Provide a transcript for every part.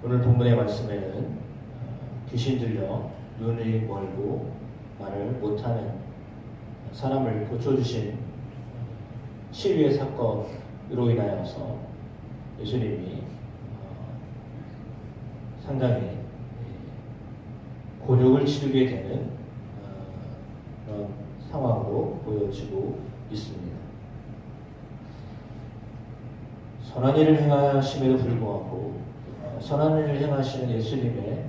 오늘 본문의 말씀에는 귀신 들려 눈이 멀고 말을 못하는 사람을 고쳐주신 치유의 사건으로 인하여서 예수님이 상당히 곤욕을 치르게 되는 그런 상황으로 보여지고 있습니다. 선한 일을 행하심에도 불구하고 선한 일을 행하시는 예수님의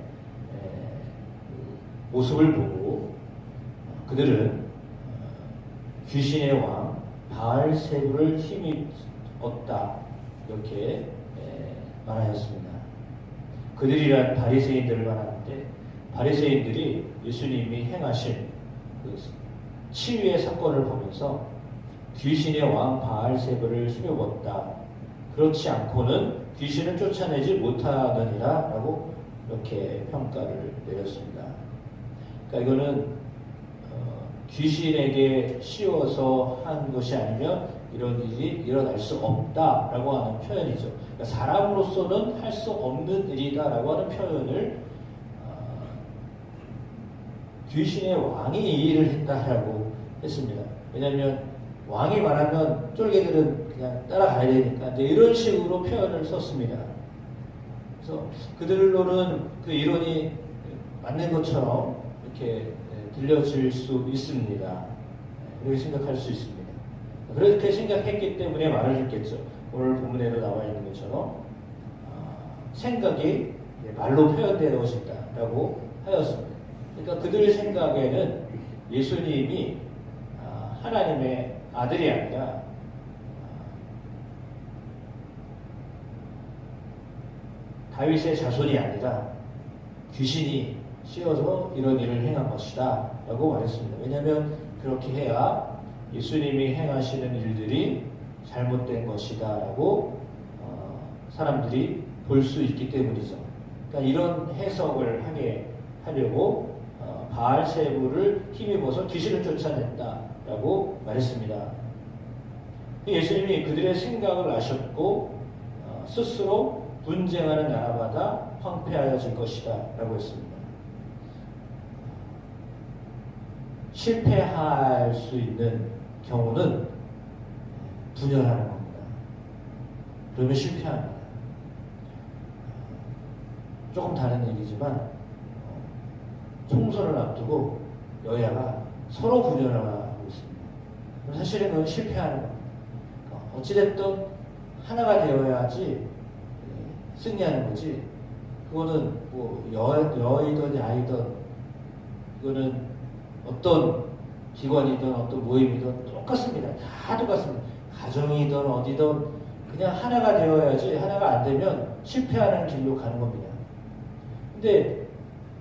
모습을 보고 그들은 귀신의 왕 바알세불을 힘입 얻다 이렇게 말하였습니다. 그들이란 바리새인들을 말하는데 바리새인들이 예수님이 행하신 그 치유의 사건을 보면서 귀신의 왕 바알세불을 힘입었다. 그렇지 않고는 귀신을 쫓아내지 못하느니라 라고 이렇게 평가를 내렸습니다. 그러니까 이거는 귀신에게 씌워서 한 것이 아니면 이런 일이 일어날 수 없다라고 하는 표현이죠. 그러니까 사람으로서는 할 수 없는 일이다라고 하는 표현을 귀신의 왕이 이 일을 했다라고 했습니다. 왜냐하면 왕이 말하면 쫄개들은 그냥 따라가야 되니까 이제 이런 식으로 표현을 썼습니다. 그래서 그들로는 그 이론이 맞는 것처럼 이렇게 들려질 수 있습니다. 이렇게 생각할 수 있습니다. 그렇게 생각했기 때문에 말을 했겠죠. 오늘 본문에도 나와 있는 것처럼 생각이 말로 표현되어진다라고 하였습니다. 그러니까 그들 생각에는 예수님이 하나님의 아들이 아니라 다윗의 자손이 아니라 귀신이 씌워서 이런 일을 행한 것이다 라고 말했습니다. 왜냐하면 그렇게 해야 예수님이 행하시는 일들이 잘못된 것이다 라고 사람들이 볼 수 있기 때문이죠. 그러니까 이런 해석을 하려고 바알세불을 힘입어서 귀신을 쫓아냈다 라고 말했습니다. 예수님이 그들의 생각을 아셨고 스스로 분쟁하는 나라마다 황폐하여질 것이다 라고 했습니다. 실패할 수 있는 경우는 분열하는 겁니다. 그러면 실패합니다. 조금 다른 얘기지만 총선을 앞두고 여야가 서로 분열하고 있습니다. 사실은 그건 실패하는 겁니다. 어찌됐든 하나가 되어야지 승리하는 거지. 그거는 뭐 여이든 야이든 그거는 어떤 기관이든 어떤 모임이든 똑같습니다. 다 똑같습니다. 가정이든 어디든 그냥 하나가 되어야지 하나가 안 되면 실패하는 길로 가는 겁니다. 근데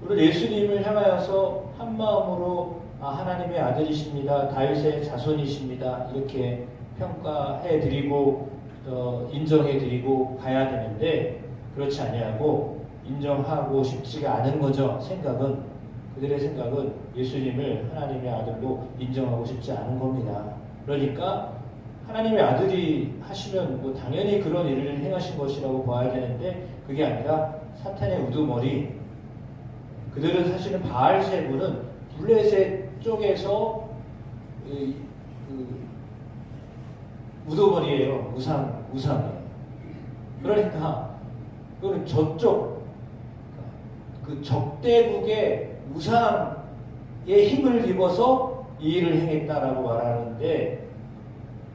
우리 예수님을 향하여서 한 마음으로 하나님의 아들이십니다. 다윗의 자손이십니다. 이렇게 평가해드리고 인정해드리고 가야 되는데 그렇지 아니하고 인정하고 싶지가 않은 거죠. 그들의 생각은 예수님을 하나님의 아들로 인정하고 싶지 않은 겁니다. 그러니까 하나님의 아들이 하시면 뭐 당연히 그런 일을 행하신 것이라고 봐야 되는데 그게 아니라 사탄의 우두머리. 그들은 사실은 바알세불은 블레셋 쪽에서 우두머리예요. 우상이에요. 그러니까 그거는 저쪽 그 적대국의 우상의 힘을 입어서 이 일을 행했다라고 말하는데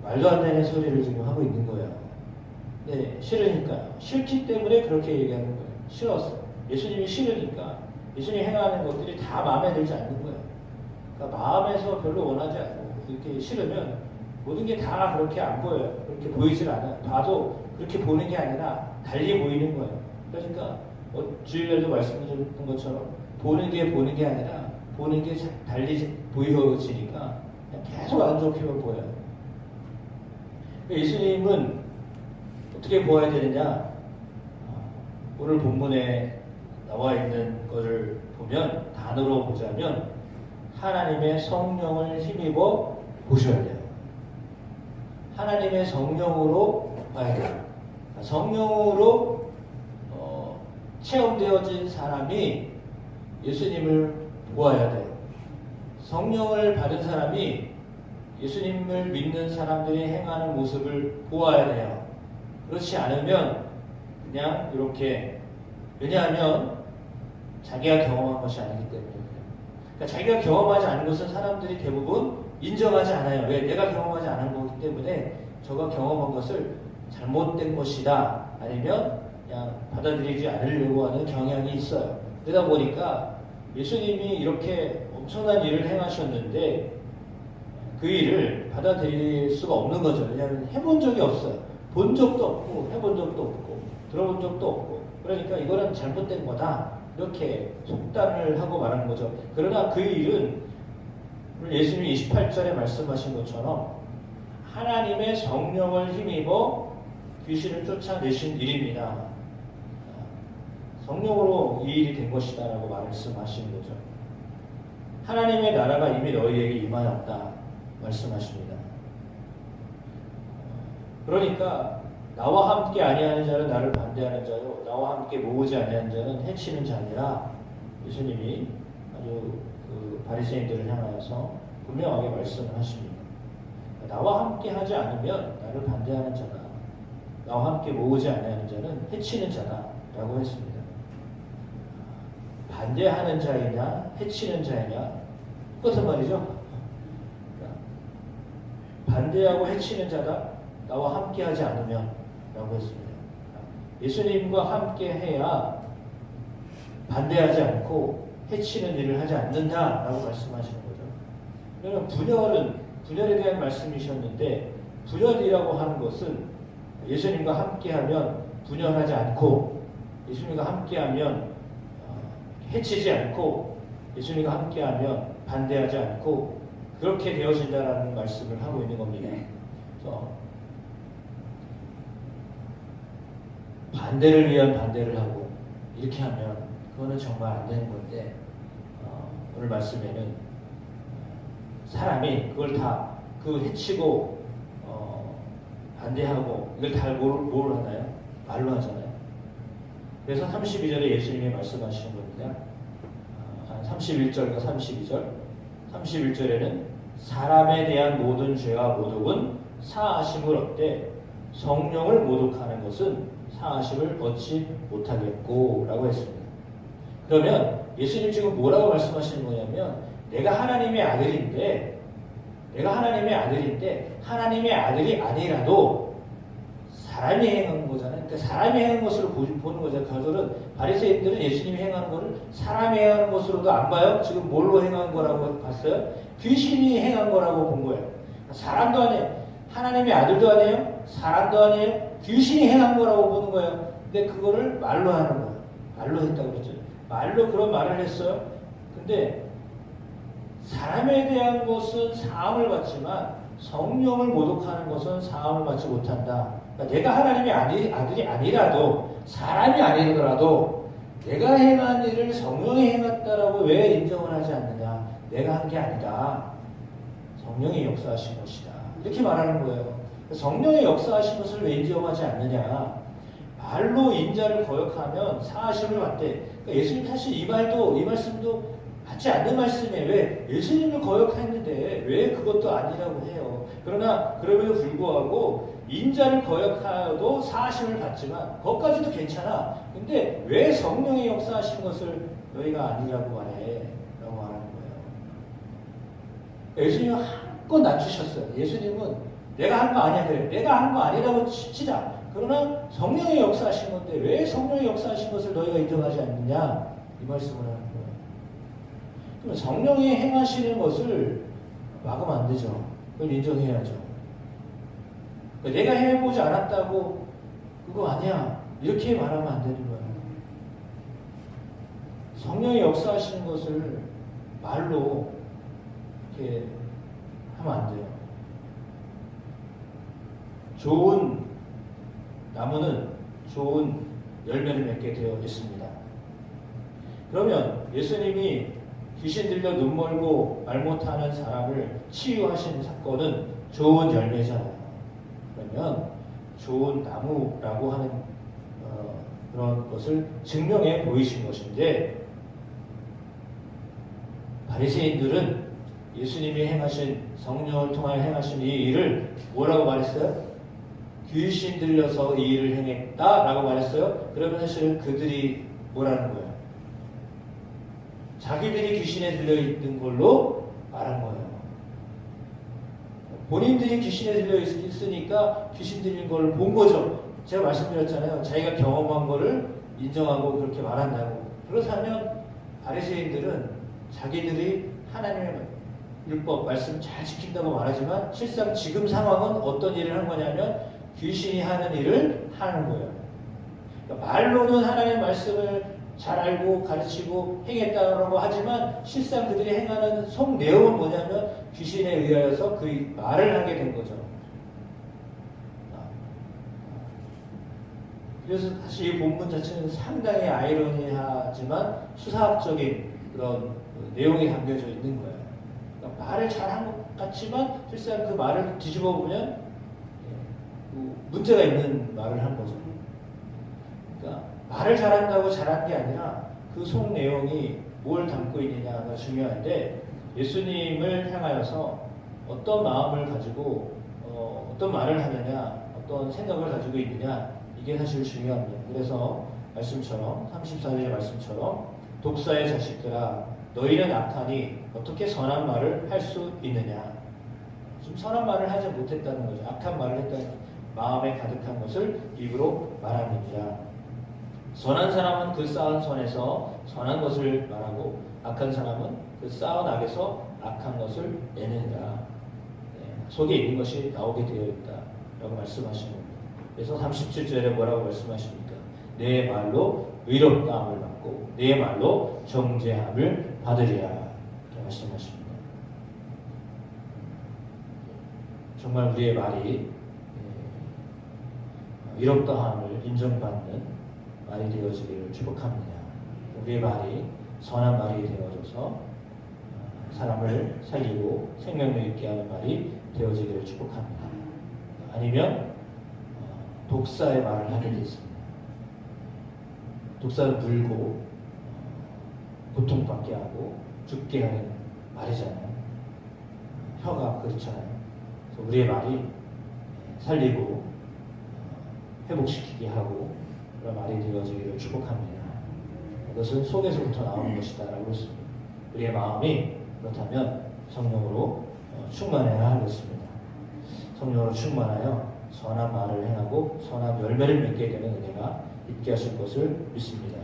말도 안 되는 소리를 지금 하고 있는 거예요. 네, 싫으니까요. 싫기 때문에 그렇게 얘기하는 거예요. 싫었어. 예수님이 싫으니까 예수님이 행하는 것들이 다 마음에 들지 않는 거예요. 그러니까 마음에서 별로 원하지 않고 이렇게 싫으면 모든 게 다 그렇게 안 보여요. 그렇게 보이질 않아요. 봐도 그렇게 보는 게 아니라 달리 보이는 거예요. 그러니까 주일날도 말씀드렸던 것처럼 보는 게 아니라 보는 게 달리 보여지니까 계속 안 좋게만 보여요. 예수님은 어떻게 보아야 되느냐? 오늘 본문에 나와 있는 것을 보면 단어로 보자면 하나님의 성령을 힘입어 보셔야 돼요. 하나님의 성령으로 봐야 돼요. 성령으로 체험되어진 사람이 예수님을 보아야 돼요. 성령을 받은 사람이 예수님을 믿는 사람들이 행하는 모습을 보아야 돼요. 그렇지 않으면 그냥 이렇게, 왜냐하면 자기가 경험한 것이 아니기 때문에. 그러니까 자기가 경험하지 않은 것은 사람들이 대부분 인정하지 않아요. 왜? 내가 경험하지 않은 거기 때문에 저가 경험한 것을 잘못된 것이다, 아니면 그냥 받아들이지 않으려고 하는 경향이 있어요. 그러다 보니까 예수님이 이렇게 엄청난 일을 행하셨는데 그 일을 받아들일 수가 없는 거죠. 왜냐하면 해본 적이 없어요. 본 적도 없고 해본 적도 없고 들어본 적도 없고, 그러니까 이거는 잘못된 거다, 이렇게 속단을 하고 말하는 거죠. 그러나 그 일은 예수님이 28절에 말씀하신 것처럼 하나님의 성령을 힘입어 귀신을 쫓아내신 일입니다. 성령으로 이 일이 된 것이다 라고 말씀하시는 거죠. 하나님의 나라가 이미 너희에게 임하였다 말씀하십니다. 그러니까 나와 함께 아니하는 자는 나를 반대하는 자요, 나와 함께 모으지 아니하는 자는 해치는 자니라. 예수님이 아주 그 바리새인들을 향하여서 분명하게 말씀을 하십니다. 나와 함께 하지 않으면 나를 반대하는 자다, 나와 함께 모으지 아니하는 자는 해치는 자다 라고 했습니다. 반대하는 자이냐 해치는 자이냐 똑같은 말이죠. 반대하고 해치는 자다, 나와 함께 하지 않으면 라고 했습니다. 예수님과 함께 해야 반대하지 않고 해치는 일을 하지 않는다 라고 말씀하시는 거죠. 그러면 분열에 대한 말씀이셨는데, 분열이라고 하는 것은 예수님과 함께하면 분열하지 않고, 예수님과 함께하면 해치지 않고, 예수님과 함께하면 반대하지 않고, 그렇게 되어진다라는 말씀을 하고 있는 겁니다. 그래서 반대를 위한 반대를 하고 이렇게 하면 그거는 정말 안 되는 건데, 오늘 말씀에는 사람이 그걸 다 해치고 반대하고 이걸 다 뭘 하나요? 말로 하잖아요. 그래서 32절에 예수님이 말씀하시는 겁니다. 31절과 32절. 31절에는 사람에 대한 모든 죄와 모독은 사하심을 얻되 성령을 모독하는 것은 사하심을 얻지 못하겠고 라고 했습니다. 그러면 예수님 지금 뭐라고 말씀하시는 거냐면, 내가 하나님의 아들인데 하나님의 아들이 아니라도 사람이 행한 거잖아요. 그러니까 사람이 행한 것으로 보는 거잖아요. 그들은, 바리새인들은 예수님이 행하는 것을 사람이 행하는 것으로도 안 봐요. 지금 뭘로 행한 거라고 봤어요? 귀신이 행한 거라고 본 거예요. 사람도 아니에요. 하나님의 아들도 아니에요. 사람도 아니에요. 귀신이 행한 거라고 보는 거예요. 근데 그거를 말로 하는 거예요. 말로 했다고 그랬죠. 말로 그런 말을 했어요. 근데 사람에 대한 것은 사함을 받지만 성령을 모독하는 것은 사함을 받지 못한다. 그러니까 내가 하나님의 아들이 아니라도, 사람이 아니더라도 내가 행한 일을 성령이 행했다라고 왜 인정을 하지 않느냐? 내가 한 게 아니다, 성령이 역사하신 것이다, 이렇게 말하는 거예요. 성령의 역사하신 것을 왜 인정하지 않느냐? 말로 인자를 거역하면 사하심을 받되. 그러니까 예수님 사실 이 말씀도 맞지 않는 말씀이에요. 왜? 예수님을 거역했는데 왜 그것도 아니라고 해요. 그러나 그럼에도 불구하고 인자를 거역하여도 사하심을 받지만 그것까지도 괜찮아. 근데 왜 성령의 역사하신 것을 너희가 아니라고 말해? 라고 말하는 거예요. 예수님은 한껏 낮추셨어요. 예수님은 내가 한 거 아니야 그래. 내가 한 거 아니라고 치자. 그러나 성령의 역사하신 건데 왜 성령의 역사하신 것을 너희가 인정하지 않느냐? 이 말씀을 하는 거예요. 그럼 성령이 행하시는 것을 막으면 안 되죠. 그걸 인정해야죠. 내가 해보지 않았다고 그거 아니야, 이렇게 말하면 안 되는 거예요. 성령이 역사하시는 것을 말로 이렇게 하면 안 돼요. 좋은 나무는 좋은 열매를 맺게 되어 있습니다. 그러면 예수님이 귀신 들려 눈 멀고 말 못하는 사람을 치유하신 사건은 좋은 열매잖아요. 그러면 좋은 나무라고 하는 그런 것을 증명해 보이신 것인데, 바리새인들은 예수님이 행하신, 성령을 통하여 행하신 이 일을 뭐라고 말했어요? 귀신 들려서 이 일을 행했다라고 말했어요. 그러면 사실은 그들이 뭐라는 거예요? 자기들이 귀신에 들려 있는 걸로 말한 거예요. 본인들이 귀신에 들려 있으니까 귀신 들린 걸 본 거죠. 제가 말씀드렸잖아요. 자기가 경험한 거를 인정하고 그렇게 말한다고. 그렇다면 바리새인들은 자기들이 하나님의 율법, 말씀 잘 지킨다고 말하지만 실상 지금 상황은 어떤 일을 한 거냐면 귀신이 하는 일을 하는 거예요. 그러니까 말로는 하나님의 말씀을 잘 알고 가르치고 행했다고 하지만 실상 그들이 행하는 속 내용은 뭐냐면 귀신에 의하여서 그 말을 하게 된 거죠. 그래서 사실 이 본문 자체는 상당히 아이러니하지만 수사학적인 그런 내용이 담겨져 있는 거예요. 그러니까 말을 잘한 것 같지만 실상 그 말을 뒤집어 보면 문제가 있는 말을 한 거죠. 그러니까 말을 잘한다고 잘한 게 아니라 그 속 내용이 뭘 담고 있느냐가 중요한데, 예수님을 향하여서 어떤 마음을 가지고 어떤 말을 하느냐, 어떤 생각을 가지고 있느냐, 이게 사실 중요합니다. 그래서 말씀처럼 34절의 말씀처럼 독사의 자식들아 너희는 악하니 어떻게 선한 말을 할 수 있느냐. 지금 선한 말을 하지 못했다는 거죠. 악한 말을 했다는, 마음에 가득한 것을 입으로 말합니다. 선한 사람은 그 쌓은 선에서 선한 것을 말하고 악한 사람은 그 쌓은 악에서 악한 것을 내느니라. 속에 있는 것이 나오게 되어 있다라고 말씀하시는 겁니다. 그래서 37절에 뭐라고 말씀하십니까? 내 말로 의롭다함을 받고 내 말로 정죄함을 받으리라, 이렇게 말씀하십니다. 정말 우리의 말이 의롭다함을 인정받는 말이 되어지기를 축복합니다. 우리의 말이 선한 말이 되어져서 사람을 살리고 생명력 있게 하는 말이 되어지기를 축복합니다. 아니면 독사의 말을 하게 되었습니다. 독사를 물고 고통받게 하고 죽게 하는 말이잖아요. 혀가 그렇잖아요. 그래서 우리의 말이 살리고 회복시키게 하고 그런 말이 되어지기를 축복합니다. 이것은 속에서부터 나오는 것이다 라고 했습니다. 우리의 마음이 그렇다면 성령으로 충만해야 하겠습니다. 성령으로 충만하여 선한 말을 행하고 선한 열매를 맺게 되는 은혜가 있게 하실 것을 믿습니다.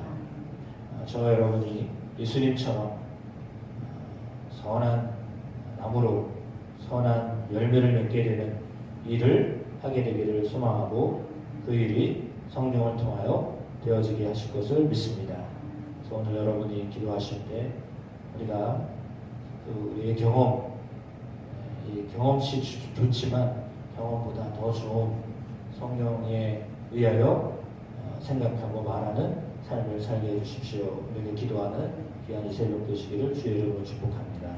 저와 여러분이 예수님처럼 선한 나무로 선한 열매를 맺게 되는 일을 하게 되기를 소망하고 그 일이 성령을 통하여 되어지게 하실 것을 믿습니다. 그래서 오늘 여러분이 기도하실 때 우리가 우리의 이 경험치 좋지만 경험보다 더 좋은 성령에 의하여 생각하고 말하는 삶을 살게 해주십시오. 우리에게 기도하는 귀한 이 새벽 되시기를 주의 이름으로 축복합니다.